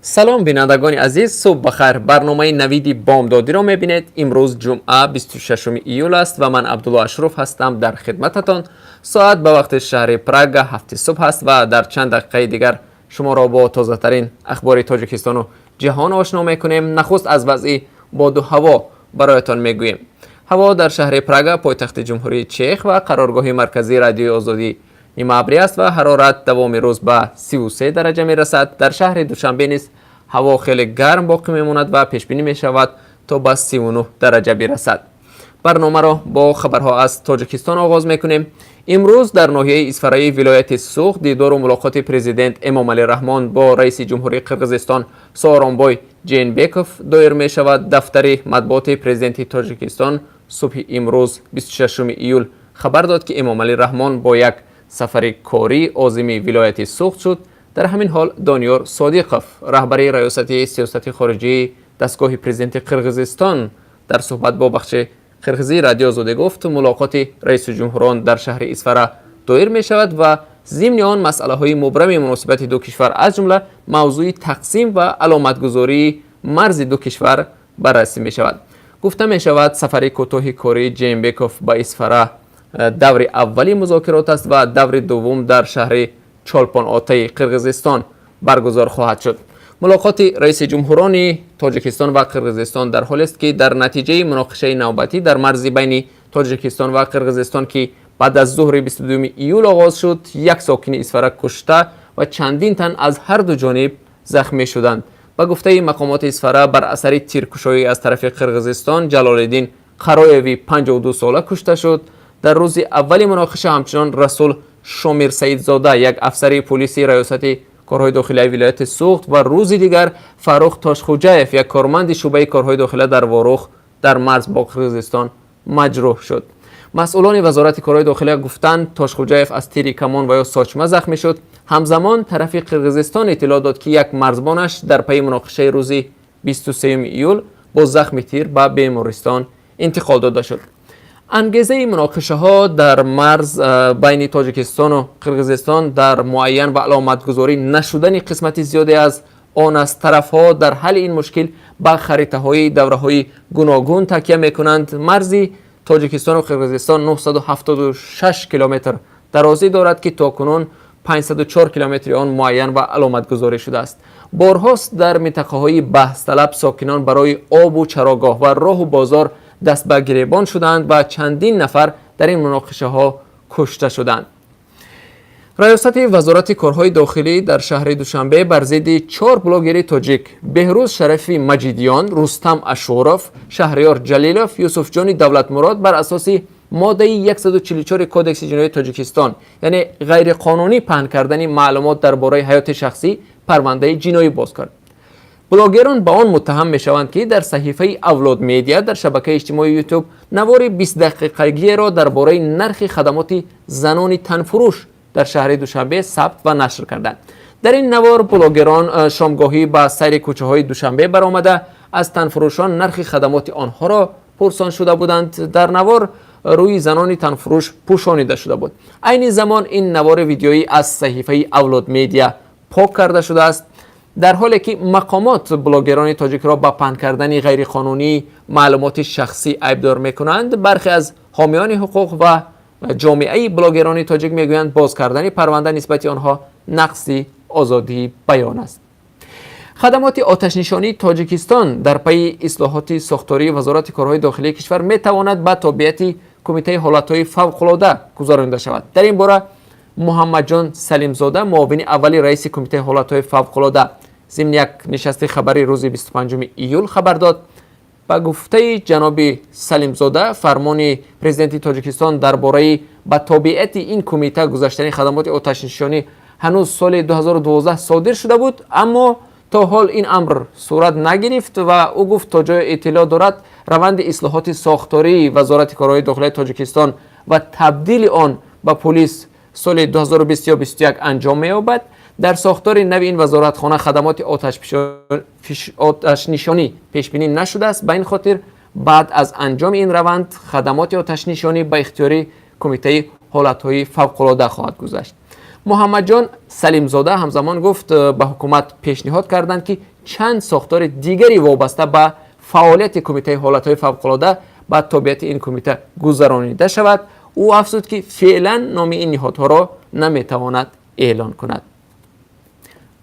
سلام بینندگان عزیز، صبح بخیر. برنامه نویدی بامدادی را میبینید. امروز جمعه 26 ایول است و من عبدالله اشرف هستم در خدمتتان. ساعت به وقت شهر پراگ 7 صبح است و در چند دقیقه دیگر شما را با تازه ترین اخبار تاجیکستان و جهان آشنا میکنیم. نخست از وضع باد و هوا برایتان میگوییم. هوا در شهر پراگ پایتخت جمهوری چک و قرارگاه مرکزی رادیوی آزادی نیمه ابری است و حرارت دوام روز به 33 درجه می رسد. در شهر دوشنبه نیز هوا خیلی گرم باقی می ماند و پیش بینی می شود تا به 39 درجه برسد. برنامه را با خبرها از تاجیکستان آغاز می کنیم. امروز در ناحیه اسفرایی ولایت سوخ دیدار و ملاقات پرزیدنت امامعلی رحمان با رئیس جمهوری قرقیزستان سوارونبای جینبکوف دایر می شود. دفتر مطبوعات پرزیدنت تاجیکستان صبح امروز 26 ایول خبر داد که امامعلی رحمان با یک سفر کاری عازم ولایت سوخت شد. در همین حال دانیار صادقوف رهبر ریاست سیاست خارجی دستگاه پرزیدنت قرقیزستان در صحبت با بخش قرقیزی رادیو آزادی گفت ملاقات رئیس جمهوران در شهر اسفره دایر می شود و ضمن آن مسئله های مبرم مناسبت دو کشور از جمله موضوع تقسیم و علامتگذاری مرز دو کشور بررسی می شود. گفته می شود سفر کوتاه کاری جینبکوف به اسفره دور اولی مذاکرات است و دور دوم در شهر چالپان آتای قرقیزستان برگزار خواهد شد. ملاقات رئیس جمهوران تاجیکستان و قرقیزستان در حالی است که در نتیجه مناقشه نوبتی در مرز بین تاجیکستان و قرقیزستان که بعد از ظهر 22 ایول آغاز شد، یک ساکن اسفره کشته و چندین تن از هر دو جانب زخمی شدند. به گفته مقامات اسفره بر اثر تیرکشایی از طرف قرقیزستان جلالالدین قرایوی 52 ساله کشته شد. در روز اول مناقشه همچنان رسول شامیر سیدزاده یک افسر پلیس ریاست کارهای داخلی ولایت سوخت و روز دیگر فاروق تاشخوجایف یک کارمند شعبه کارهای داخلی در واروخ در مرز با قرقیزستان مجروح شد. مسئولان وزارت کارهای داخلی گفتند تاشخوجایف از تیر کمان و یا ساچمه زخمی شد. همزمان طرف قرقیزستان اطلاع داد که یک مرزبانش در پی مناقشه روز 23 ایول با زخم تیر به بیمارستان انتقال داده شد. انگیزه مناقشه ها در مرز بین تاجیکستان و قرقیزستان در معین و علامتگذاری نشدن قسمت زیادی از آن است. طرف ها در حل این مشکل به خریطه های دوره های گوناگون تکیه می کنند. مرز تاجیکستان و قرقیزستان 976 کیلومتر درازی دارد که تاکنون 504 کیلومتر آن معین و علامتگذاری شده است. بارهاست در منطقه های بحث طلب ساکنان برای آب و چراگاه و راه و بازار دست به گریبان شدند و چندین نفر در این مناقشه ها کشته شدند. ریاست وزارت کارهای داخلی در شهر دوشنبه بر ضد 4 بلاگر تاجیک بهروز شرفی مجیدیان، رستم اشورف، شهریار جلیلوف، یوسف جان دولت مراد بر اساس ماده 144 کودکس جنایی تاجیکستان یعنی غیر قانونی پهن کردن معلومات درباره حیات شخصی پرونده جنایی باز کرد. بلاگران با آن متهم می شوند که در صحیفه اولاد میدیا در شبکه اجتماعی یوتیوب نوار 20 دقیقگی را درباره نرخ خدمات زنان تنفروش در شهر دوشنبه ثبت و نشر کردند. در این نوار بلاگران شامگاهی با سیر کوچه های دوشنبه برآمده از تنفروشان نرخ خدمات آنها را پرسان شده بودند. در نوار روی زنان تنفروش پوشانیده شده بود. عین زمان این نوار ویدیویی از صحیفه اولاد میدیا پاک کرده شده است. در حالی که مقامات بلاگران تاجیک را با پهن کردن غیرقانونی معلومات شخصی عیبدار میکنند، برخی از حامیان حقوق و جامعه بلاگران تاجیک میگویند باز کردن پرونده نسبت آنها نقض آزادی بیان است. خدمات آتش نشانی تاجیکستان در پی اصلاحات ساختاری وزارت کارهای داخلی کشور میتواند به تابعیت کمیته حالتهای فوق‌العاده گذارانده شود. در این باره محمد جان سلیمزاده معاون اول رئیس کمیته حالتهای فوق‌العاده ضمن یک نشست خبری روز 25 ایول خبر داد. با گفته جناب سلیمزاده فرمان پرزیدنت تاجیکستان درباره به تابعیت این کمیته گذاشتن خدمات آتش نشانی هنوز سال 2012 صادر شده بود، اما تا حال این امر صورت نگرفت و او گفت تا جای اطلاع دارد روند اصلاحات ساختاری وزارت کارهای داخلی تاجیکستان و تبدیل آن به پلیس سال 2020-21 انجام می‌یابد. در ساختار نو این وزارتخانه خدمات آتش نشانی پیش بینی نشده است. به این خاطر بعد از انجام این روند خدمات آتش نشانی به اختیار کمیته حالت‌های فوق‌العاده خواهد گذاشت. محمد جان سلیم زاده همزمان گفت به حکومت پیشنهاد کردند که چند ساختار دیگری وابسته به فعالیت کمیته حالتهای فوق‌العاده به تابعیت این کمیته گذرانیده شود. او افزود که فعلا نام این نهادها را نمیتواند اعلان کند.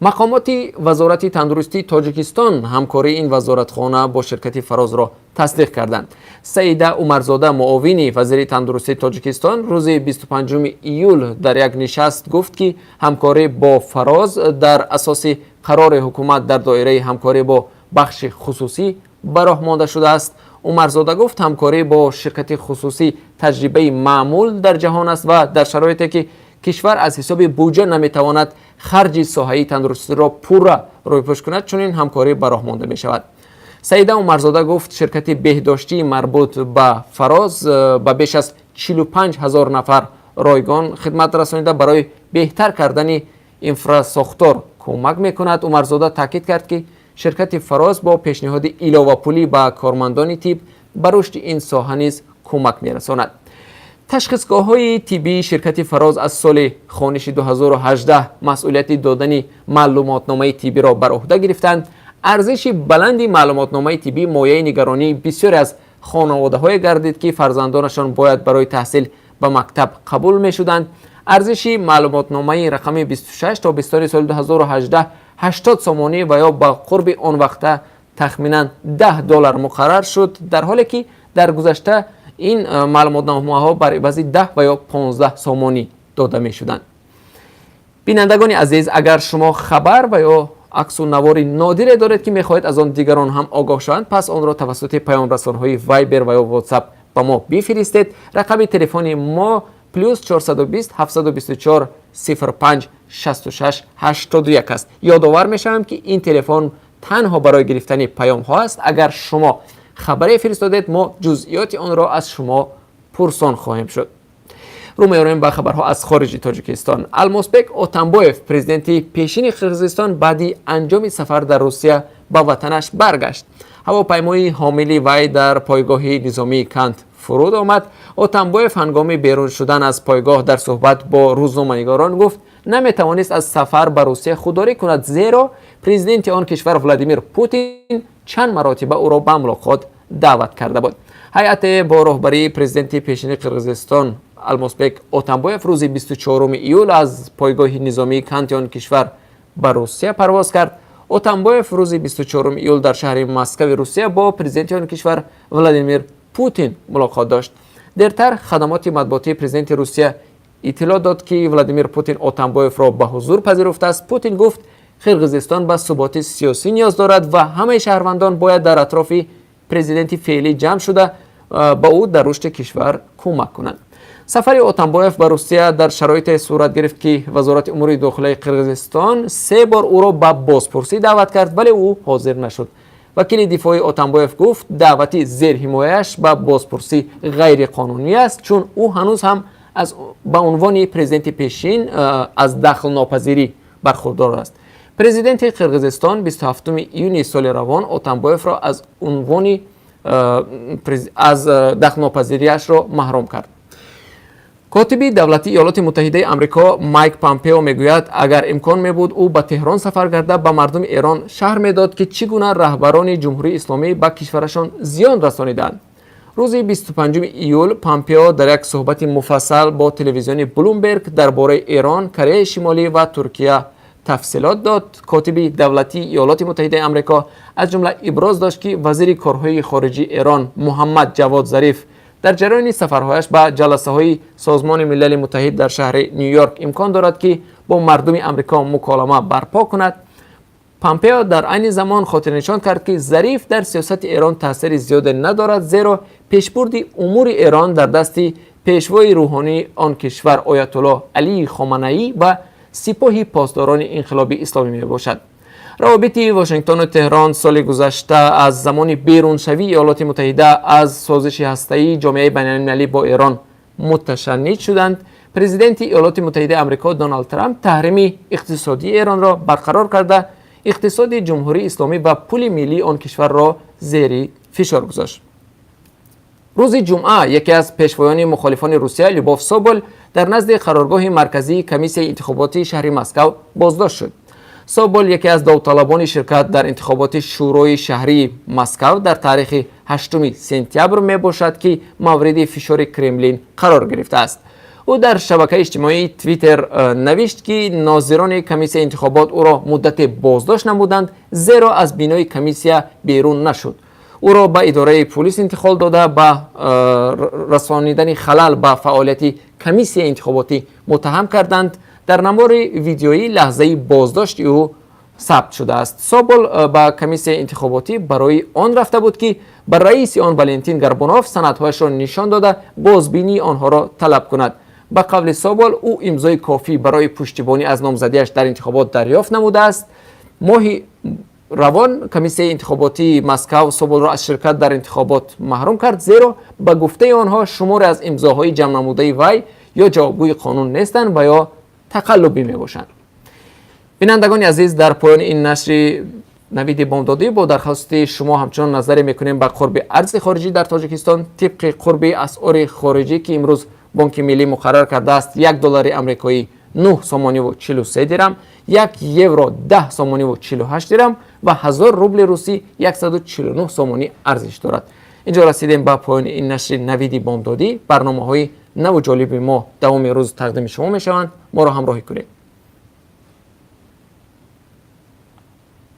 مقامات وزارت تندرستی تاجیکستان همکاری این وزارتخانه با شرکت فراز را تصدیق کردند. سعیده عمرزاده معاون وزیر تندرستی تاجیکستان روز 25 ایول در یک نشست گفت که همکاری با فراز در اساس قرار حکومت در دایره همکاری با بخش خصوصی به راه مانده شده است. عمرزاده گفت همکاری با شرکت خصوصی تجربه معمول در جهان است و در شرایطی که کشور از حساب بودجه نمیتواند خرج ساحه تندرستی را پورا رویپوش کند، چون این همکاری به راه مانده می شود. سعیده عمرزاده گفت شرکت بهداشتی مربوط به فراز به بیش از 45,000 نفر رایگان خدمت رسانیده برای بهتر کردن انفراستراکچور کمک میکند. عمرزاده تاکید کرد که شرکت فراز با پیشنهاد علاوه پولی به کارمندان طب به رشد این ساحه نیز کمک میرساند. تشخیصگاه‌های طبی شرکت فراز از سال خانش 2018 مسئولیت دادن معلوماتنامه طبی را بر عهده گرفتند. ارزش بلندی معلوماتنامه طبی مایه نگرانی بسیاری از خانواده‌های گردید که فرزندانشان باید برای تحصیل به مکتب قبول می‌شدند. ارزش معلوماتنامه رقم 26 تا بستان سال 2018 80 سومانی و یا به قرب آن وقت تخمینا $10 مقرر شد، در حالی که در گذشته این معلوماتنامه ها برای بعضی 10 و یا 15 سومانی داده می شدند. بینندگان عزیز، اگر شما خبر و یا عکس و نوار نادری دارید که میخواهید از آن دیگران هم آگاه شوند، پس آن را توسط پیام رسان‌های وایبر و یا واتساپ به ما بفرستید. رقم تلفن ما +420 724 05 66 81 است. یادآور میشم که این تلفن تنها برای گرفتن پیام ها است. اگر شما خبری فرستادید ما جزئیات آن را از شما پرسان خواهیم شد. رو میاریم به خبرها از خارج تاجیکستان. المازبک اتمبایف پرزیدنت پیشین قرقیزستان بعد انجام سفر در روسیه به وطنش برگشت. هواپیمای حامل وی در پایگاه نظامی کنت فرود آمد. اتمبایف هنگام بیرون شدن از پایگاه در صحبت با روزنامه‌نگاران گفت نمیتوانست از سفر به روسیه خودداری کند، زیرا پرزیدنت آن کشور ولادیمیر پوتین چند مراتبه او را به ملاقات دعوت کرده بود. هیئت با رهبری پرزیدنت پیشین قرقیزستان المازبک اتمبایف روز 24 ایول از پایگاه نظامی کنت آن کشور به روسیه پرواز کرد. اتمبایف روز 24 ایول در شهر مسکو روسیه با پرزیدنت آن کشور ولادیمیر پوتین ملاقات داشت. دیرتر خدمات مطبوعاتی پرزیدنت روسیه اطلاع داد که ولادیمیر پوتین اتمبایف را به حضور پذیرفته است. پوتین گفت قرقیزستان به ثبات سیاسی نیاز دارد و همه شهروندان باید در اطراف پرزیدنت فعلی جمع شده با او در رشد کشور کمک کنند. سفر اتمبایف به روسیه در شرایط صورت گرفت که وزارت امور داخلی قرقیزستان 3 بار او را به بازپرسی دعوت کرد ولی او حاضر نشد. وکیل دفاعی اتمبایف گفت دعوتی زیر حمایش به بازپرسی غیر قانونی است، چون او هنوز هم به عنوان پرزیدنت پیشین از دخل ناپذیری برخوردار است. پرزیدنت قرقیزستان 27 ایون سال روان اتمبایف را از عنوان از دخل ناپذیریش را محروم کرد. کاتب دولتی ایالات متحده آمریکا مایک پامپئو میگوید اگر امکان میبود او به تهران سفر کرده به مردم ایران شرح میداد که چگونه رهبران جمهوری اسلامی به کشورشان زیان رسانیدند. روز 25 ایول پامپئو در یک صحبت مفصل با تلویزیون بلومبرگ درباره ایران، کره شمالی و ترکیه تفصیلات داد. کاتب دولتی ایالات متحده آمریکا از جمله ابراز داشت که وزیر کارهای خارجه ایران محمد جواد ظریف در جریان سفرهایش به جلسه‌های سازمان ملل متحد در شهر نیویورک امکان دارد که با مردم آمریکا مکالمه برپا کند. پامپئو در عین زمان خاطرنشان کرد که ظریف در سیاست ایران تاثیر زیاد ندارد، زیرا پیشبرد امور ایران در دست پیشوای روحانی آن کشور آیت الله علی خامنه‌ای و سپاه پاسداران انقلاب اسلامی می باشد. روابط واشنگتن و تهران سال گذشته از زمان بیرونشوی ایالات متحده از سازش هسته‌ای جامعه بین‌المللی با ایران متشنج شدند. پرزیدنت ایالات متحده آمریکا دونالد ترامپ تحریم اقتصادی ایران را برقرار کرده اقتصاد جمهوری اسلامی و پول ملی آن کشور را زیر فشار گذاشت. روز جمعه یکی از پیشوایان مخالفان روسیه لیوباف سابل در نزد قرارگاه مرکزی کمیسیون انتخاباتی شهر مسکو بازداشت شد. سوبول یکی از داوطلبان شرکت در انتخابات شورای شهری مسکو در تاریخ 8 سپتامبر می باشد که مورد فشار کرملین قرار گرفته است. او در شبکه اجتماعی توییتر نوشت که ناظران کمیسیون انتخابات او را مدت بازداشت نمودند زیرا از بینای کمیسیون بیرون نشد. او را به اداره پلیس انتقال داده به رسانیدن خلل به فعالیت کمیسیون انتخاباتی متهم کردند. در نمار ویدیویی لحظه بازداشت او ثبت شده است. سوبول به کمیسیون انتخاباتی برای آن رفته بود که بر رئیس آن والنتین گربانوف سندهایش را نشان داده بازبینی آنها را طلب کند. به قول سوبول او امضای کافی برای پشتیبانی از نامزدیش در انتخابات دریافت نموده است. ماه روان کمیسیون انتخاباتی مسکو سوبول را از شرکت در انتخابات محروم کرد زیرا به گفته آنها شمار از امضاهای جمع نموده وی یا جوابگوی قانون نیستند و یا تقلبی می باشند. بینندگان عزیز، در پایان این نشر نوید بامدادی با درخواست شما همچنان نظر میکنیم به قرب ارز خارجی در تاجیکستان طبق قرب اسعار خارجی که امروز بانک ملی مقرر کرده است. $1 آمریکایی 9 سومانی و 43 درم، 1 یورو 10 سومانی و 48 درم و 1000 روبل روسی 149 سومانی ارزش دارد. اینجا رسیدیم به پایان این نشر نوید بامدادی. برنامه‌های نو و جالب ما دوام روز تقدیم شما میشوند. ما را همراهی کنید.